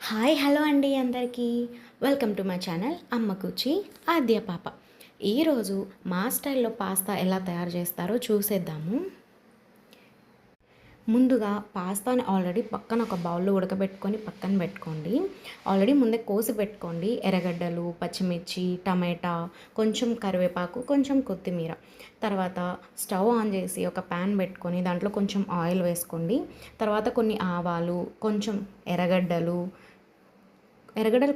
Hi hello అండి అందరికీ welcome to my channel అమ్మ కూచి ఆద్య పాప. ఈరోజు మా స్టైల్లో పాస్తా ఎలా తయారు చేస్తారో చూసేద్దాము. ముందుగా పాస్తాని ఆల్రెడీ పక్కన ఒక బౌల్లో ఉడకబెట్టుకొని పక్కన పెట్టుకోండి. ఆల్రెడీ ముందే కోసి పెట్టుకోండి. ఎర్రగడ్డలు, పచ్చిమిర్చి, టమాటా, కొంచెం కరివేపాకు, కొంచెం కొత్తిమీర. తర్వాత స్టవ్ ఆన్ చేసి ఒక ప్యాన్ పెట్టుకొని దాంట్లో కొంచెం ఆయిల్ వేసుకోండి. తర్వాత కొన్ని ఆవాలు, కొంచెం ఎర్రగడ్డలు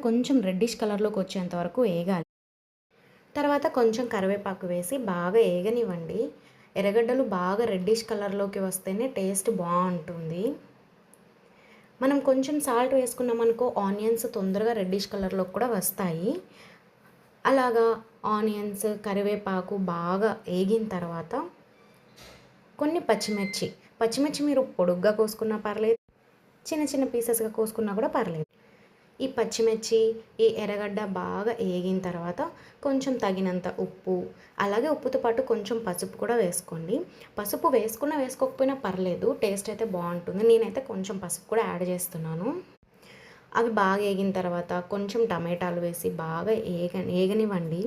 కొంచెం రెడ్డిష్ కలర్లోకి వచ్చేంత వరకు వేగాలి. తర్వాత కొంచెం కరివేపాకు వేసి బాగా వేగనివ్వండి. ఎర్రగడ్డలు బాగా రెడ్డిష్ కలర్లోకి వస్తేనే టేస్ట్ బాగుంటుంది. మనం కొంచెం సాల్ట్ వేసుకున్నామనుకో ఆనియన్స్ తొందరగా రెడ్డిష్ కలర్లోకి కూడా వస్తాయి. అలాగా ఆనియన్స్, కరివేపాకు బాగా వేగిన తర్వాత కొన్ని పచ్చిమిర్చి మీరు పొడుగ్గా కోసుకున్నా పర్లేదు, చిన్న చిన్న పీసెస్గా కోసుకున్నా కూడా పర్లేదు. ఈ పచ్చిమిర్చి, ఈ ఎర్రగడ్డ బాగా వేగిన తర్వాత కొంచెం తగినంత ఉప్పు, అలాగే ఉప్పుతో పాటు కొంచెం పసుపు కూడా వేసుకోండి. పసుపు వేసుకోకపోయినా పర్లేదు, టేస్ట్ అయితే బాగుంటుంది. నేనైతే కొంచెం పసుపు కూడా యాడ్ చేస్తున్నాను. అవి బాగా వేగిన తర్వాత కొంచెం టమాటాలు వేసి బాగా వేగనివ్వండి.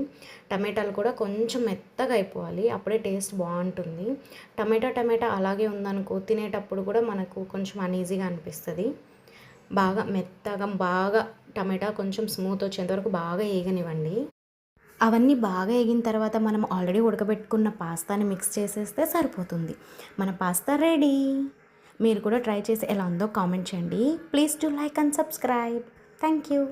టమాటాలు కూడా కొంచెం మెత్తగా అయిపోవాలి, అప్పుడే టేస్ట్ బాగుంటుంది. టమాటా అలాగే ఉందనుకో తినేటప్పుడు కూడా మనకు కొంచెం అనీజీగా అనిపిస్తుంది. బాగా మెత్తగా టమాటా కొంచెం స్మూత్ వచ్చేంతవరకు బాగా వేగనివ్వండి. అవన్నీ బాగా వేగిన తర్వాత మనం ఆల్రెడీ ఉడకబెట్టుకున్న పాస్తాని మిక్స్ చేసేస్తే సరిపోతుంది. మన పాస్తా రెడీ. మీరు కూడా ట్రై చేసి ఎలా ఉందో కామెంట్ చేయండి. Please do like and subscribe. Thank you.